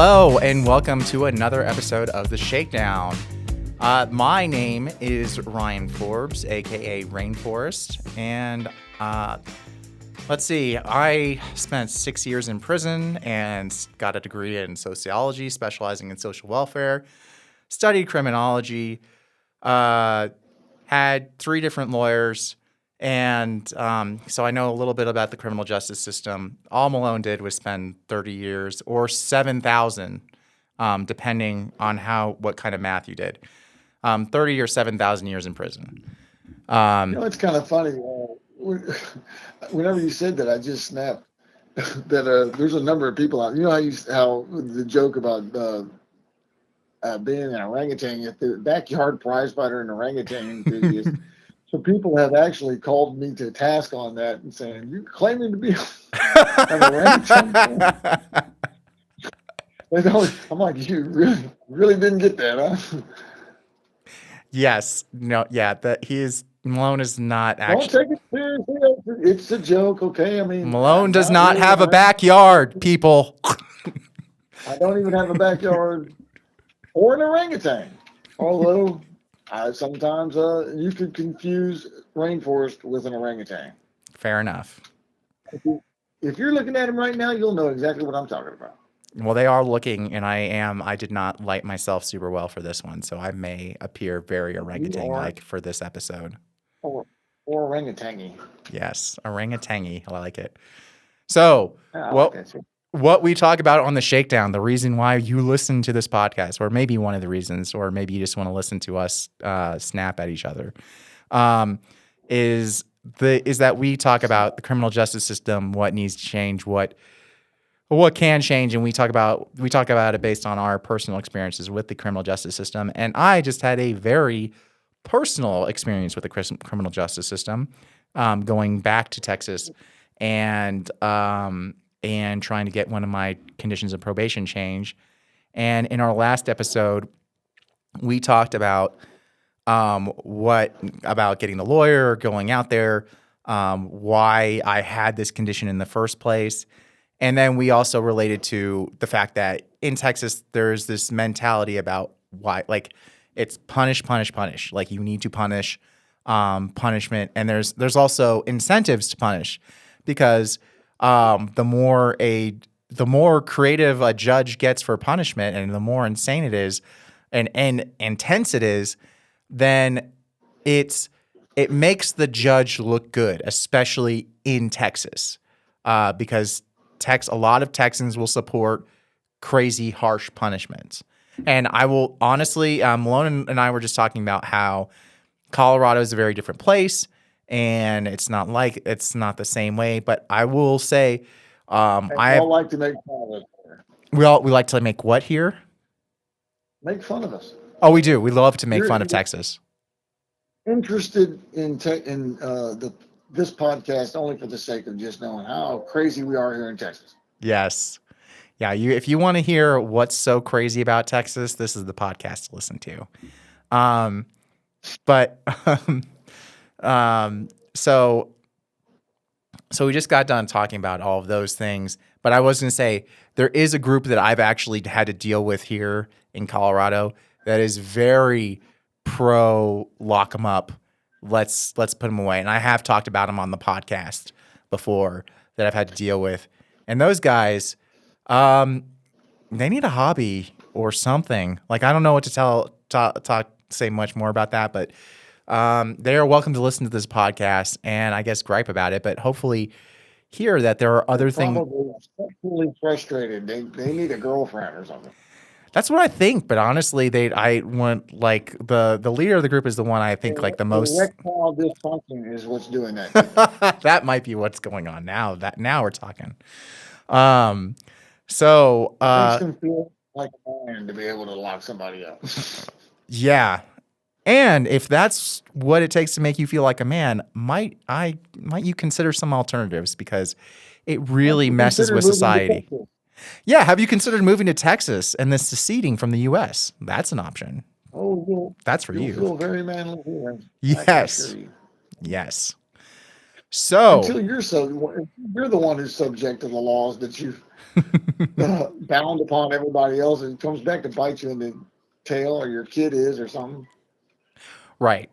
Hello, and welcome to another episode of The Shakedown. My name is Ryan Forbes, aka Rainforest, and let's see, I spent 6 years in prison and got a degree in sociology, specializing in social welfare, studied criminology, had 3 different lawyers, and so I know a little bit about the criminal justice system. All Malone did was spend 30 years or 7,000, depending on what kind of math you did. 30 or 7,000 years in prison. It's kind of funny. Whenever you said that, I just snapped that there's a number of people out. You know how the joke about being an orangutan, if the backyard prize fighter and orangutan enthusiast. So people have actually called me to task on that and saying, "You're claiming to be an orangutan." I'm like, you really didn't get that, huh? Yes. No. Yeah. Malone is not actually. Don't take it seriously. It's a joke, okay? I mean, Malone does not really have a backyard, people. I don't even have a backyard or an orangutan. Although, sometimes you could confuse Rainforest with an orangutan. Fair enough. If you're looking at him right now, you'll know exactly what I'm talking about. Well, they are looking, and I did not light myself super well for this one, so I may appear very orangutan-like for this episode. Or orangutangy. Yes, orangutangy. I like it. So, what we talk about on the Shakedown, the reason why you listen to this podcast, or maybe one of the reasons, or maybe you just want to listen to us snap at each other, is that we talk about the criminal justice system, what needs to change, what can change, and we talk about it based on our personal experiences with the criminal justice system. And I just had a very personal experience with the criminal justice system, going back to Texas and trying to get one of my conditions of probation changed. And in our last episode, we talked about about getting the lawyer, going out there, why I had this condition in the first place. And then we also related to the fact that in Texas, there's this mentality about why, like, it's punish. Like, you need to punish, punishment. And there's also incentives to punish, because the more creative a judge gets for punishment, and the more insane it is and intense it is, then it makes the judge look good, especially in Texas, because a lot of Texans will support crazy, harsh punishments. And I will honestly, Malone and I were just talking about how Colorado is a very different place, and it's not the same way. But I will say, I like to make fun of us here. We like to make what here? Make fun of us. Oh, we do. We love to make fun of Texas. Interested in this podcast only for the sake of just knowing how crazy we are here in Texas. Yes. Yeah, if you want to hear what's so crazy about Texas, this is the podcast to listen to. So we just got done talking about all of those things, but I was going to say there is a group that I've actually had to deal with here in Colorado that is very pro lock them up. Let's put them away. And I have talked about them on the podcast before that I've had to deal with. And those guys, they need a hobby or something. Like, I don't know what to say much more about that, but they are welcome to listen to this podcast and I guess gripe about it, but hopefully hear that there are other things. Probably sexually frustrated. They need a girlfriend or something. That's what I think, but honestly, the leader of the group is the one I think like the most. Erectile dysfunction is what's doing that. That might be what's going on now. Now we're talking. It makes them feel like a man to be able to lock somebody up. Yeah, and if that's what it takes to make you feel like a man, might you consider some alternatives, because it really messes with society. Yeah, have you considered moving to Texas and then seceding from the U.S.? That's an option. Oh, that's for you. Feel very manly here. Yes. Yes. So, until you're the one who's subject to the laws that you've bound upon everybody else, and it comes back to bite you in the tail, or your kid is, or something. right.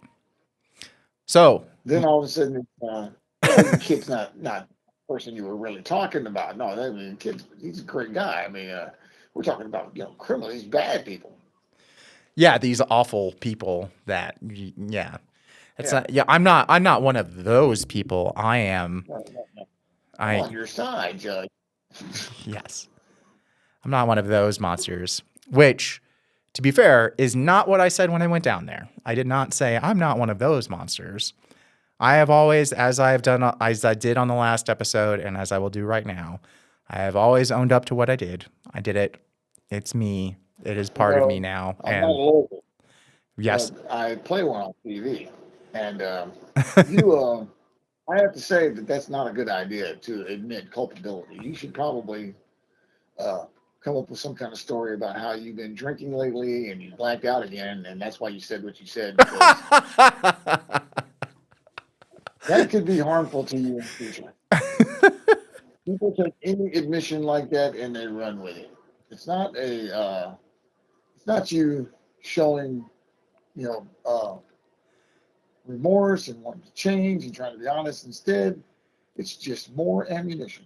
So, Then all of a sudden, well, your kid's not the person you were really talking about. No, I mean, kid, he's a great guy. I mean, we're talking about criminals, these bad people. yeah, these awful people that, yeah. It's Yeah, not, yeah, I'm not one of those people. I am, I'm I, on your side, Judge. yes. I'm not one of those monsters, which, to be fair, is not what I said when I went down there. I did not say I'm not one of those monsters. I have always, as I have done, as I did on the last episode, and as I will do right now, I have always owned up to what I did. I did it. It's me. It is part of me now. I'm not a And local, yes, but I play one on TV, and you. I have to say that that's not a good idea to admit culpability. You should probably uh, come up with some kind of story about how you've been drinking lately and you blacked out again, and that's why you said what you said, because that could be harmful to you in the future. People take any admission like that and they run with it. It's not it's not you showing, you know, remorse and wanting to change and trying to be honest. Instead, it's just more ammunition.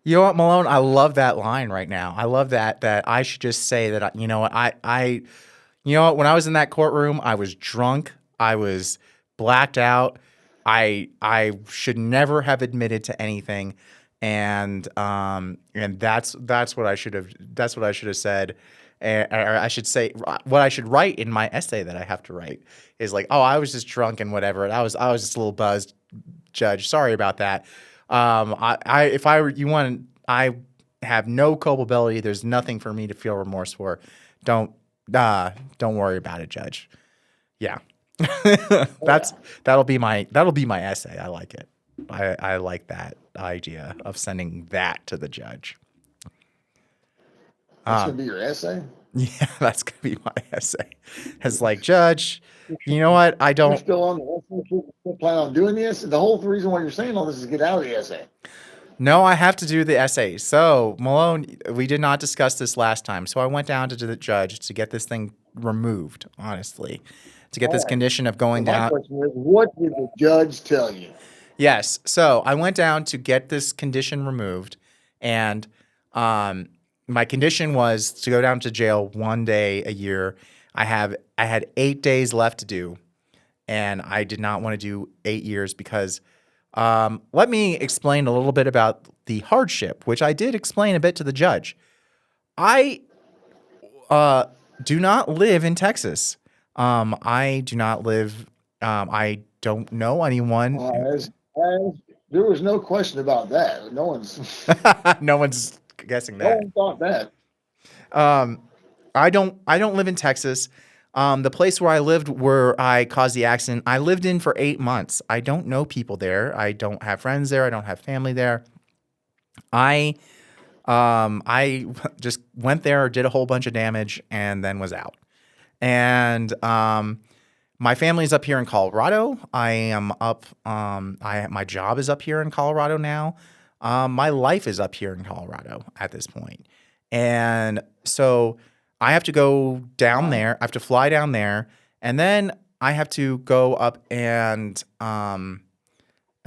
you know what, Malone? I love that line right now. I love that I should just say that. You know what? You know what? When I was in that courtroom, I was drunk. I was blacked out. I should never have admitted to anything, and that's what I should have. That's what I should have said. Or I should say what I should write in my essay that I have to write is like, oh, I was just drunk and whatever. And I was just a little buzzed. Judge, sorry about that. If I were you want, I have no culpability. There's nothing for me to feel remorse for. Don't don't worry about it, Judge. Yeah. Oh yeah, That'll be my essay. I like it. I like that idea of sending that to the judge. that's gonna be your essay. Yeah, that's gonna be my essay. It's like, Judge, you know what? I You're don't. still on the essay. You still plan on doing the essay. The whole reason why you're saying all this is to get out of the essay. No, I have to do the essay. So, Malone, we did not discuss this last time. So I went down to the judge to get this thing removed, honestly, to get this All right. condition of So going my down. question is, what did the judge tell you? Yes. So I went down to get this condition removed, and my condition was to go down to jail 1 day a year. I had 8 days left to do, and I did not want to do 8 years because let me explain a little bit about the hardship, which I did explain a bit to the judge. I uh, do not live in Texas. I do not live. I don't know anyone. As there was no question about that. No one's No one's guessing no that. one thought that. Um, I don't live in Texas. The place where I lived, where I caused the accident, I lived in for 8 months. I don't know people there. I don't have friends there. I don't have family there. I just went there, did a whole bunch of damage, and then was out. And my family's up here in Colorado. I am up. My job is up here in Colorado now. My life is up here in Colorado at this point, and so I have to go down Wow. there. I have to fly down there, and then I have to go up and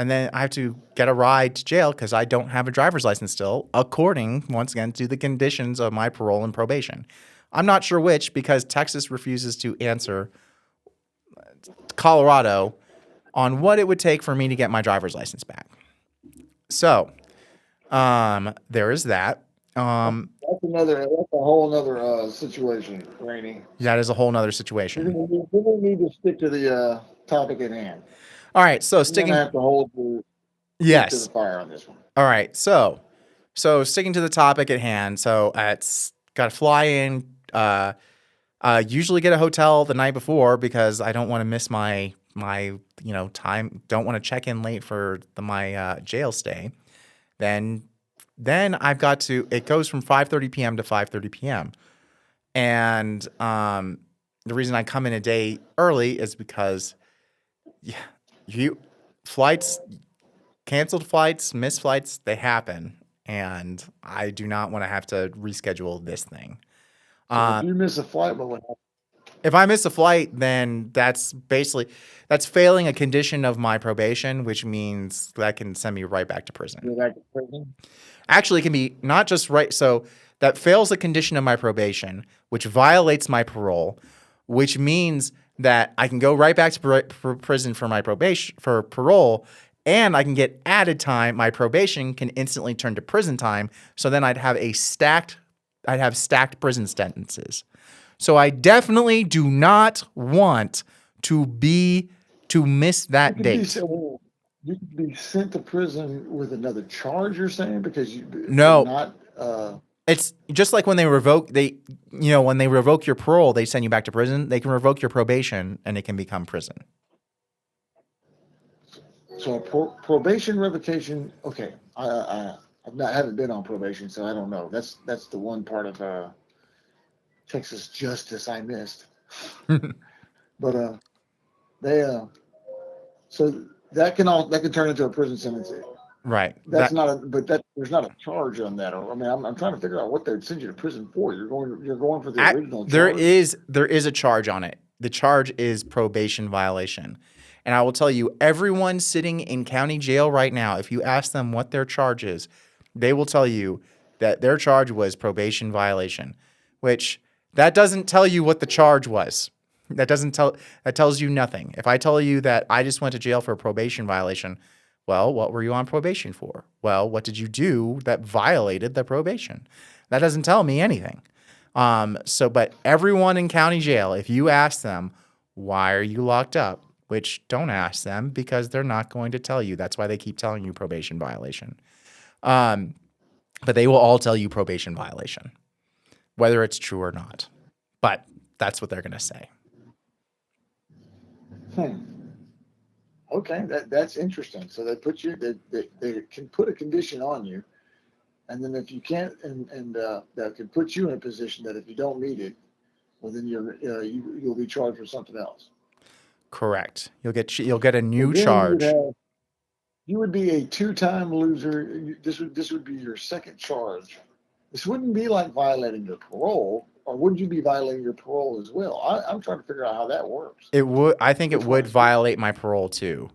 then I have to get a ride to jail because I don't have a driver's license still, according, once again, to the conditions of my parole and probation. I'm not sure which because Texas refuses to answer Colorado on what it would take for me to get my driver's license back. So, there is that. That's a whole other situation, Rainey. That is a whole nother We're situation. gonna need to stick to the topic at hand. All right, so You're gonna sticking, have to hold your feet to the yes. fire on this one. All right, so sticking to the topic at hand. So it's got to fly in. Usually get a hotel the night before because I don't want to miss my time. Don't want to check in late for my jail stay. Then I've got to. It goes from 5:30 p.m. to 5:30 p.m. And the reason I come in a day early is because yeah, flights, canceled flights, missed flights, they happen. And I do not want to have to reschedule this thing. So if you miss a flight, what would happen? If I miss a flight, then that's failing a condition of my probation, which means that can send me right back to prison. Go back to prison? Actually, it can be not just right. So that fails a condition of my probation, which violates my parole, which means that I can go right back to prison for my probation for parole, and I can get added time. My probation can instantly turn to prison time. So then I'd have stacked prison sentences. So I definitely do not want to miss that date. You could be sent to prison with another charge, you're saying, because No. not. It's just like when they revoke your parole, they send you back to prison. They can revoke your probation, and it can become prison. So probation revocation. Okay, I haven't been on probation, so I don't know. That's the one part of Texas justice I missed. But so that can turn into a prison sentence. Right. There's not a charge on that. I mean, I'm trying to figure out what they'd send you to prison for. You're going for the original charge. There is a charge on it. The charge is probation violation. And I will tell you, everyone sitting in county jail right now, if you ask them what their charge is, they will tell you that their charge was probation violation, which that doesn't tell you what the charge was. That tells you nothing. If I tell you that I just went to jail for a probation violation, well, what were you on probation for? Well, what did you do that violated the probation? That doesn't tell me anything. But everyone in county jail, if you ask them, why are you locked up? Which don't ask them because they're not going to tell you. That's why they keep telling you probation violation. But they will all tell you probation violation, whether it's true or not. But that's what they're going to say. Okay, that's interesting. So they put you, they can put a condition on you, and then if you can't, and that can put you in a position that if you don't meet it, well, then you'll be charged with something else. Correct. You'll get a new charge. You would be a 2-time loser. This would be your second charge. This wouldn't be like violating your parole, or would you be violating your parole as well? I'm trying to figure out how that works. It would. I think it would violate my parole too,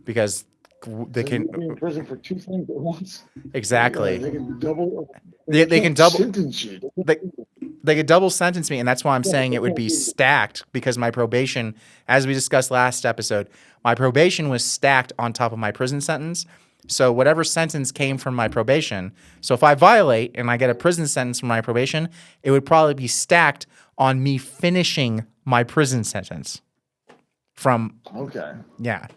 because they can be in prison for 2 things at once. Exactly. They can double. They can double sentence you. They could double sentence me, and that's why I'm saying it would be stacked, because my probation, as we discussed last episode, my probation was stacked on top of my prison sentence. So whatever sentence came from my probation, so if I violate and I get a prison sentence from my probation, it would probably be stacked on me finishing my prison sentence. Yeah.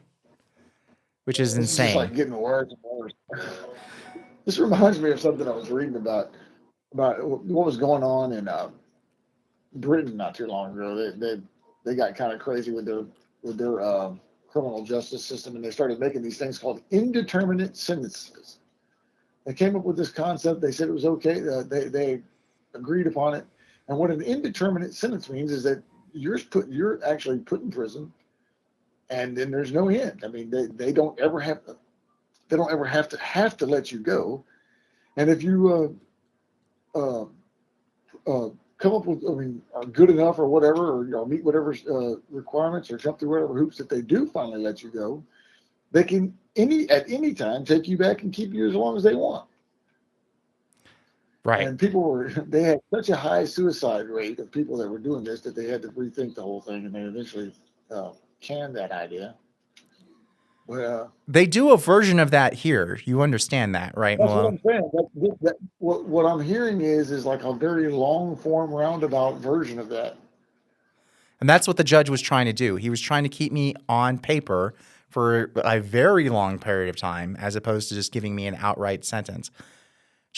Which is insane. It's just like getting worse and worse. This reminds me of something I was reading about what was going on in Britain not too long ago. They got kind of crazy with their criminal justice system, and they started making these things called indeterminate sentences. They came up with this concept. They said it was okay. They agreed upon it. And what an indeterminate sentence means is that you're actually put in prison, and then there's no end. I mean, they don't ever have to let you go. And if you come up with, are good enough or whatever, or meet whatever requirements or jump through whatever hoops that they do finally let you go, they can at any time take you back and keep you as long as they want. Right. And they had such a high suicide rate of people that were doing this that they had to rethink the whole thing, and they eventually canned that idea. They do a version of that here. You understand that, right, Malone? That's what I'm saying. What I'm hearing is like a very long form roundabout version of that. And that's what the judge was trying to do. He was trying to keep me on paper for a very long period of time, as opposed to just giving me an outright sentence.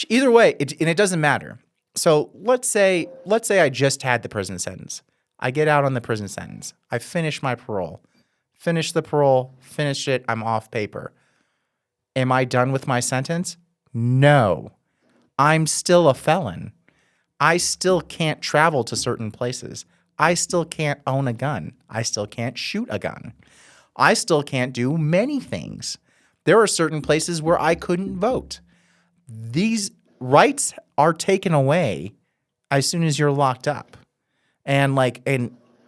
Either way, it doesn't matter. So let's say I just had the prison sentence. I get out on the prison sentence. I finish my parole. Finish the parole, finish it, I'm off paper. Am I done with my sentence? No. I'm still a felon. I still can't travel to certain places. I still can't own a gun. I still can't shoot a gun. I still can't do many things. There are certain places where I couldn't vote. These rights are taken away as soon as you're locked up. And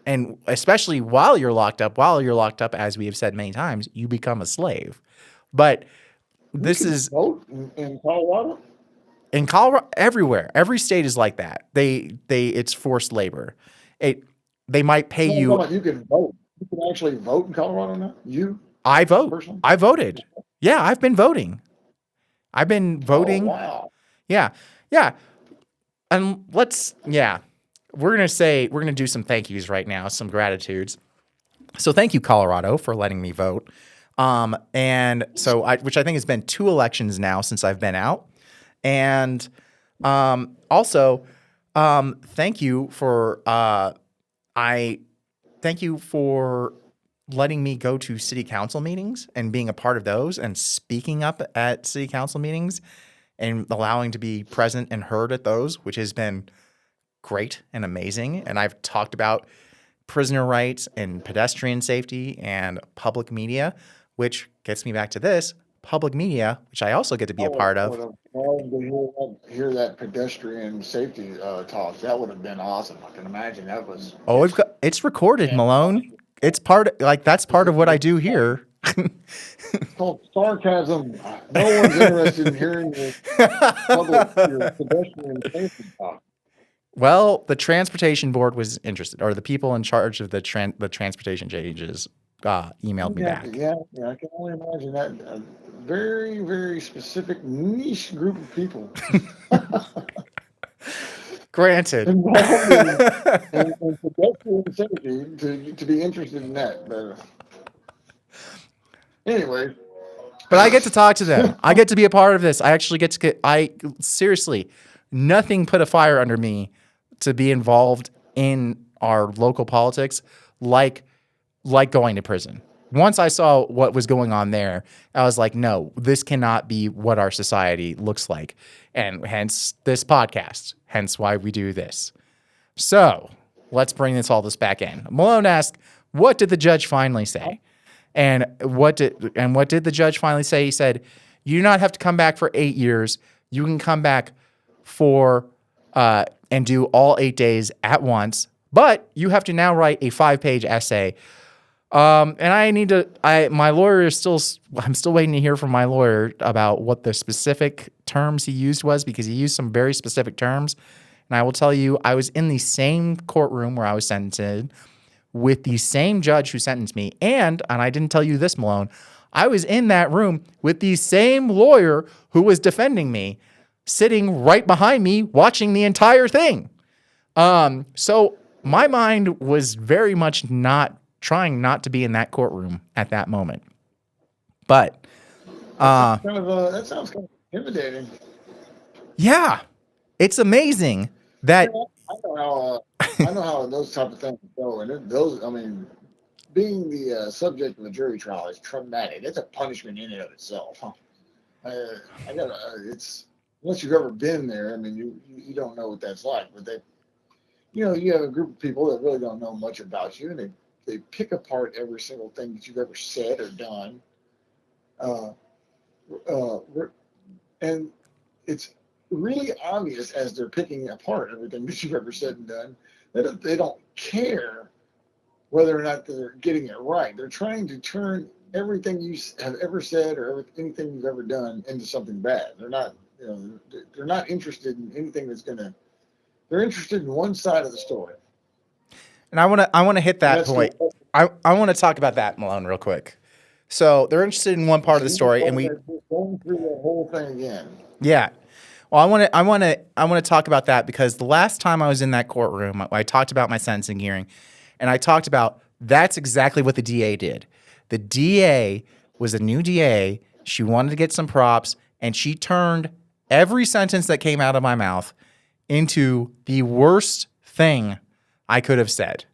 and especially while you're locked up, as we have said many times, you become a slave. But You can vote in Colorado. in Colorado, everywhere, every state is like that. It's forced labor. They might pay No, you. you can vote. You can actually vote in Colorado now. You I vote. personally? I voted. Yeah, I've been voting. I've been Oh voting. wow. Yeah, yeah. And we're gonna do some thank yous right now, some gratitudes. So thank you, Colorado, for letting me vote. And so which I think has been 2 elections now since I've been out. And also, thank you for thank you for letting me go to city council meetings and being a part of those and speaking up at city council meetings and allowing to be present and heard at those, which has been great and amazing. And I've talked about prisoner rights and pedestrian safety and public media, which gets me back to this public media, which I also get to be a part of. I would have loved to hear that pedestrian safety talk. That would have been awesome. I can imagine that was. Oh, it's recorded, Malone. It's that's part of what I do here. It's called sarcasm. No one's interested in hearing your pedestrian safety talk. Well, the transportation board was interested, or the people in charge of the transportation changes emailed me back. Yeah, I can only imagine that. A very, very specific niche group of people. Granted. Involved in pedestrian safety to be interested in that. But anyway. But I get to talk to them. I get to be a part of this. I actually seriously, nothing put a fire under me to be involved in our local politics like going to prison. Once I saw what was going on there, I was like, no, this cannot be what our society looks like. And hence this podcast, hence why we do this. So let's bring all this back in. Malone asked, what did the judge finally say? And what did the judge finally say? He said, you do not have to come back for 8 years. You can come back for and do all 8 days at once, but you have to now write a 5-page essay. And my lawyer I'm still waiting to hear from my lawyer about what the specific terms he used was, because he used some very specific terms. And I will tell you, I was in the same courtroom where I was sentenced with the same judge who sentenced me. And I didn't tell you this, Malone, I was in that room with the same lawyer who was defending me, sitting right behind me, watching the entire thing. So my mind was very much trying not to be in that courtroom at that moment. But that sounds kind of intimidating. Yeah, it's amazing that I know how those type of things go, and being the subject of a jury trial is traumatic. It's a punishment in and of itself. It's unless you've ever been there. I mean, you don't know what that's like. But you have a group of people that really don't know much about you, and they pick apart every single thing that you've ever said or done. And it's really obvious as they're picking apart everything that you've ever said and done that they don't care whether or not they're getting it right. They're trying to turn everything you have ever said or anything you've ever done into something bad. They're not interested in anything they're interested in one side of the story. And I want to hit that point. I want to talk about that, Malone, real quick. So they're interested in one part of the story, and we going through the whole thing again. Yeah. Well, I want to talk about that because the last time I was in that courtroom, I talked about my sentencing hearing, and I talked about that's exactly what the DA did. The DA was a new DA. She wanted to get some props, and she turned every sentence that came out of my mouth into the worst thing I could have said,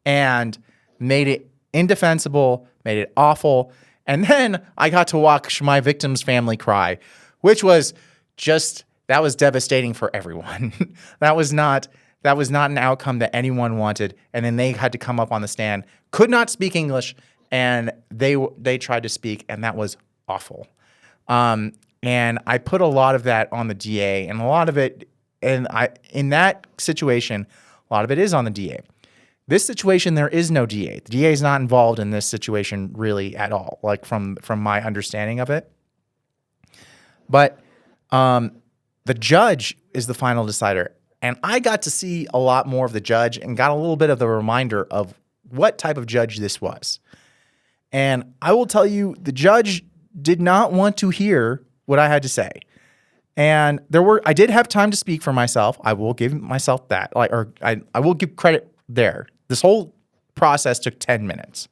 and made it indefensible, made it awful. And then I got to watch my victim's family cry, which was that was devastating for everyone. That was not an outcome that anyone wanted. And then they had to come up on the stand, could not speak English, and they tried to speak, and that was awful. And I put a lot of that on the DA, and a lot of it, in that situation, a lot of it is on the DA. This situation, there is no DA. The DA is not involved in this situation really at all, like from my understanding of it. But the judge is the final decider. And I got to see a lot more of the judge and got a little bit of the reminder of what type of judge this was. And I will tell you, the judge did not want to hear what I had to say. And I did have time to speak for myself. I will give myself that, I will give credit there. This whole process took 10 minutes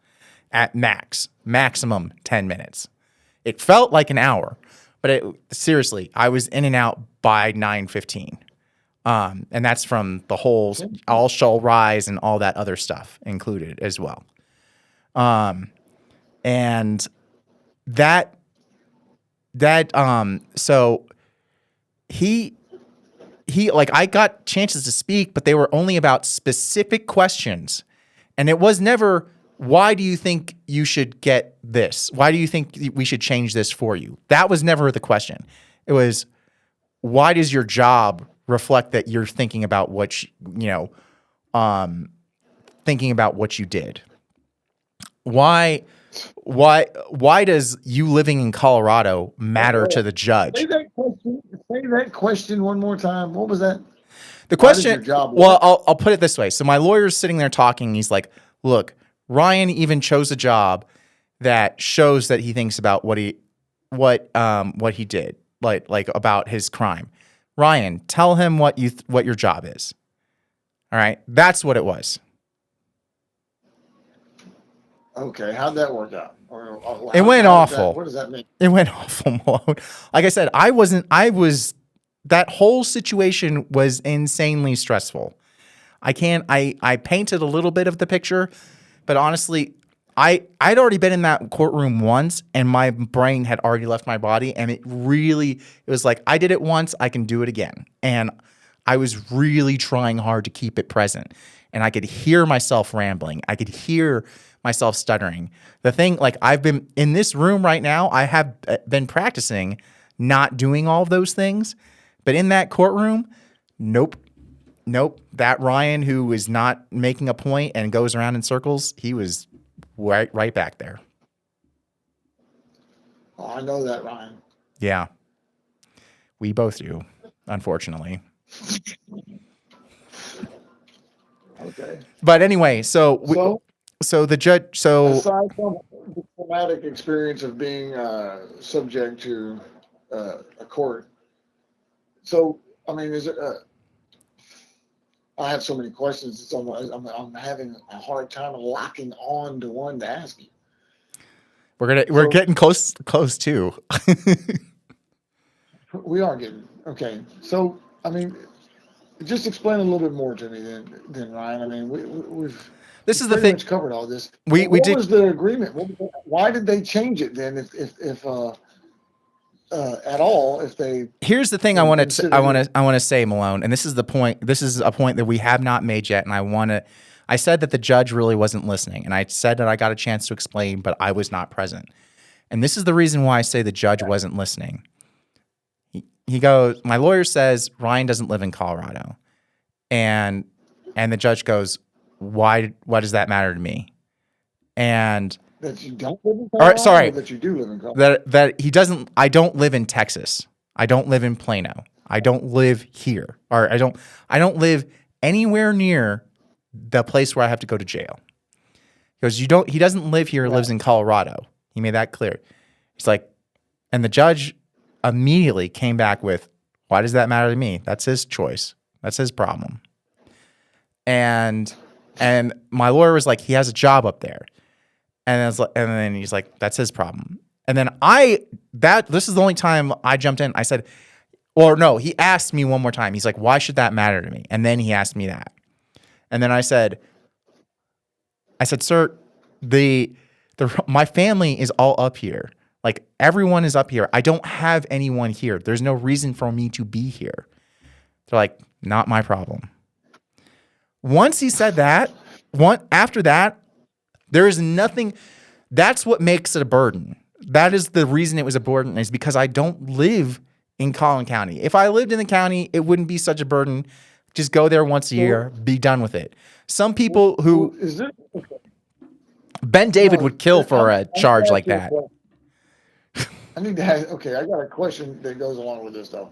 at maximum 10 minutes. It felt like an hour, but seriously, I was in and out by 9:15. And that's from the whole all shall rise and all that other stuff included as well. And so he like, I got chances to speak, but they were only about specific questions. And it was never, why do you think you should get this? Why do you think we should change this for you? That was never the question. It was, why does your job reflect that you're thinking about thinking about what you did? Why does you living in Colorado matter to the judge? Say that question one more time. What was that? The question, well, I'll put it this way. So my lawyer's sitting there talking. He's like, look, Ryan even chose a job that shows that he thinks about what he did, like about his crime. Ryan, tell him what your job is. All right. That's what it was. Okay. How'd that work out? It went awful. What does that mean? It went awful, Malone. Like I said, that whole situation was insanely stressful. I painted a little bit of the picture, but honestly, I'd already been in that courtroom once and my brain had already left my body, and it was like, I did it once, I can do it again. And I was really trying hard to keep it present, and I could hear myself rambling. I could hear myself stuttering. The thing, like, I've been in this room right now, I have been practicing not doing all of those things, but in that courtroom, nope. That Ryan who is not making a point and goes around in circles, he was right back there. Oh, I know that, Ryan. Yeah. We both do, unfortunately. Okay. But anyway, so the judge, aside from the traumatic experience of being subject to a court, so I mean, is it? I have so many questions. So I'm having a hard time locking on to one to ask you. We're getting close too. We are getting okay. So I mean, just explain a little bit more to me then Ryan. I mean, we've this is the thing. Much covered all this. What was the agreement? Why did they change it then? If at all, if they. Here's the thing I want to say, Malone, and this is the point. This is a point that we have not made yet, and I said that the judge really wasn't listening, and I said that I got a chance to explain, but I was not present. And this is the reason why I say the judge wasn't listening. He goes, my lawyer says Ryan doesn't live in Colorado, and the judge goes, why does that matter to me? And that you don't live in Colorado, sorry, or that you do live in Colorado. That he doesn't. I don't live in Texas. I don't live in Plano. I don't live here, or I don't live anywhere near the place where I have to go to jail. Because he doesn't live here. He lives in Colorado. He made that clear. He's like, and the judge immediately came back with, why does that matter to me? That's his choice. That's his problem. And my lawyer was like, he has a job up there. And then he's like, that's his problem. And then this is the only time I jumped in. I said, or no, he asked me one more time. He's like, why should that matter to me? And then he asked me that. And then I said, sir, my family is all up here. Like, everyone is up here. I don't have anyone here. There's no reason for me to be here. They're like, not my problem. Once he said that, after that, there is nothing. That's what makes it a burden. That is the reason it was a burden, is because I don't live in Collin County. If I lived in the county, it wouldn't be such a burden. Just go there once a year, be done with it. Some people who Is there? Ben David No, would kill for a I need to charge like ask you a that. question. I need to ask. Okay, I got a question that goes along with this though.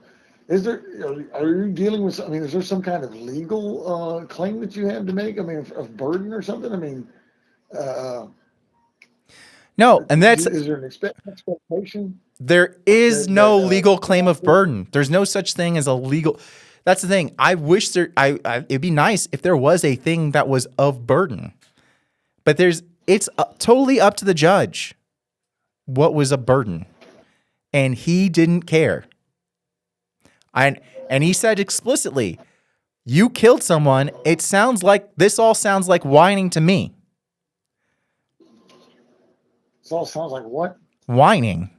Is there? Are you dealing with? I mean, is there some kind of legal claim that you have to make? I mean, of burden or something? I mean, uh, No, and is there an expectation there is that no legal claim of burden. There's no such thing as a legal. That's the thing. I wish there. It'd be nice if there was a thing that was of burden, but it's totally up to the judge what was a burden, and he didn't care. And he said explicitly, "You killed someone. It sounds like this. All sounds like whining to me." This all sounds like what? Whining.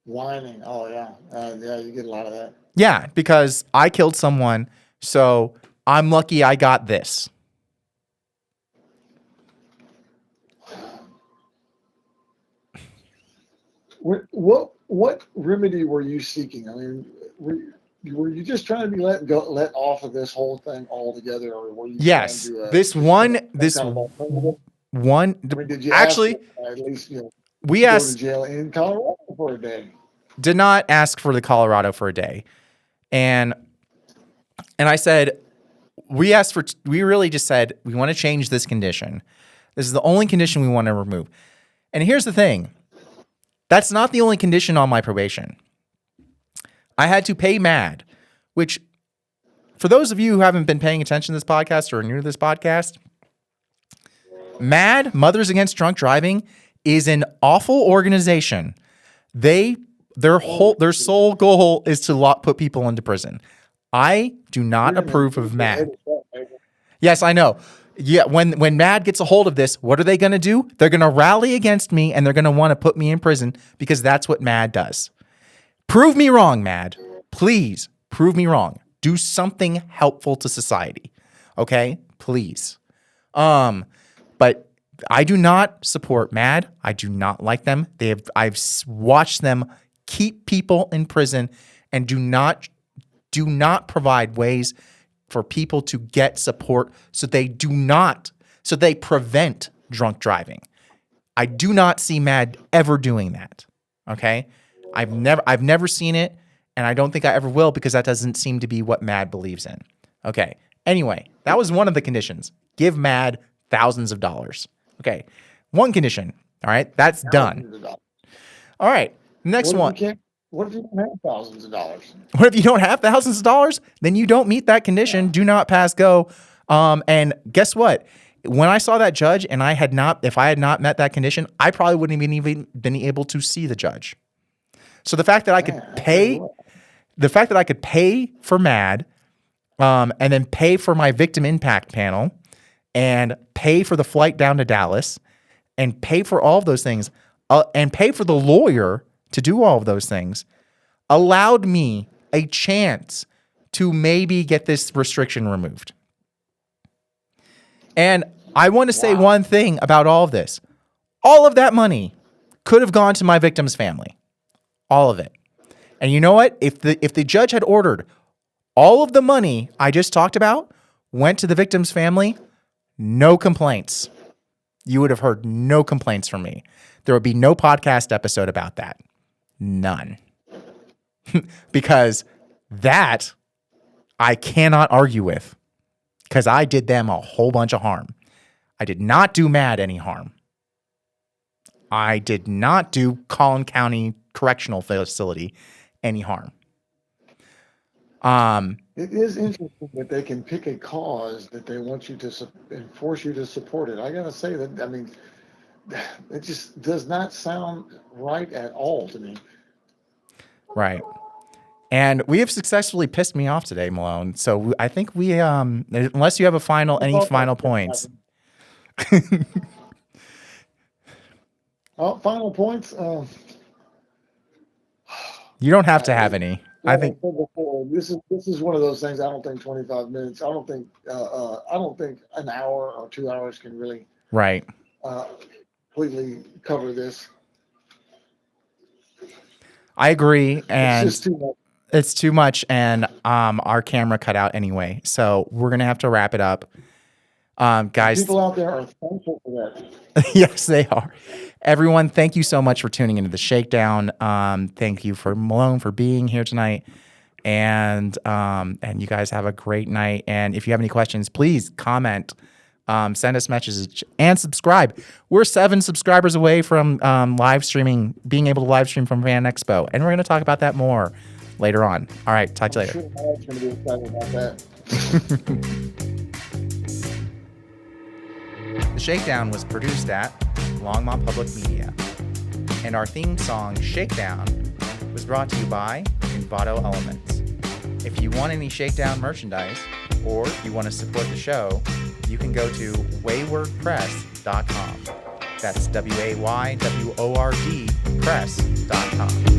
Whining. Oh yeah, yeah. You get a lot of that. Yeah, because I killed someone, so I'm lucky I got this. What remedy were you seeking? I mean, were you just trying to be let off of this whole thing altogether, or were you Yes, trying to, this one. I mean, did you Actually, at least we go to asked. jail in Colorado for a day? Did not ask for the Colorado for a day, and I said we really just said we want to change this condition. This is the only condition we want to remove. And here's the thing. That's not the only condition on my probation. I had to pay MAD, which, for those of you who haven't been paying attention to this podcast or are new to this podcast, MAD, Mothers Against Drunk Driving, is an awful organization. Their sole goal is to put people into prison. I do not approve of MAD. Yes, I know. Yeah, when MAD gets a hold of this, what are they going to do? They're going to rally against me, and they're going to want to put me in prison because that's what MAD does. Prove me wrong, MAD. Please prove me wrong. Do something helpful to society. Okay? Please. But I do not support MAD. I do not like them. I've watched them keep people in prison and do not provide ways for people to get support so they prevent drunk driving. I do not see MAD ever doing that. Okay? I've never seen it, and I don't think I ever will because that doesn't seem to be what MAD believes in. Okay. Anyway, that was one of the conditions. Give MAD thousands of dollars. Okay. One condition. All right. That's done. All right. Next one. What if you don't have thousands of dollars? What if you don't have thousands of dollars? Then you don't meet that condition. Do not pass go. And guess what? When I saw that judge and if I had not met that condition, I probably wouldn't have even been able to see the judge. So the fact that I could pay for MAD, and then pay for my victim impact panel, and pay for the flight down to Dallas, and pay for all of those things, and pay for the lawyer to do all of those things, allowed me a chance to maybe get this restriction removed. And I want to say one thing about all of this. All of that money could have gone to my victim's family. All of it. And you know what? If the judge had ordered all of the money I just talked about went to the victim's family, no complaints. You would have heard no complaints from me. There would be no podcast episode about that. None. Because that I cannot argue with, because I did them a whole bunch of harm. I did not do MAD any harm. I did not do Collin County Correctional Facility any harm. It is interesting that they can pick a cause that they want you to and force you to support it. I gotta say that, I mean, it just does not sound right at all to me. Right. And we have successfully pissed me off today, Malone. So I think we, unless you have any final points. Final points. You don't have to have any. I think this is one of those things. I don't think 25 minutes. I don't think an hour or 2 hours can really. Right. completely cover this. I agree, It's and just too much. it's too much, and our camera cut out anyway, so we're gonna have to wrap it up. Guys, People out there are thankful for that. yes, they are. Everyone, thank you so much for tuning into the Shakedown. Thank you for Malone for being here tonight. And you guys have a great night. And if you have any questions, please comment, send us messages, and subscribe. We're 7 subscribers away from live streaming, being able to live stream from Fan Expo. And we're going to talk about that more later on. All right, talk to you later. I'm sure Matt's going to be excited about that. The Shakedown was produced at Longmont Public Media. And our theme song, Shakedown, was brought to you by Envato Elements. If you want any Shakedown merchandise, or you want to support the show, you can go to waywordpress.com. That's WAYWORD press.com.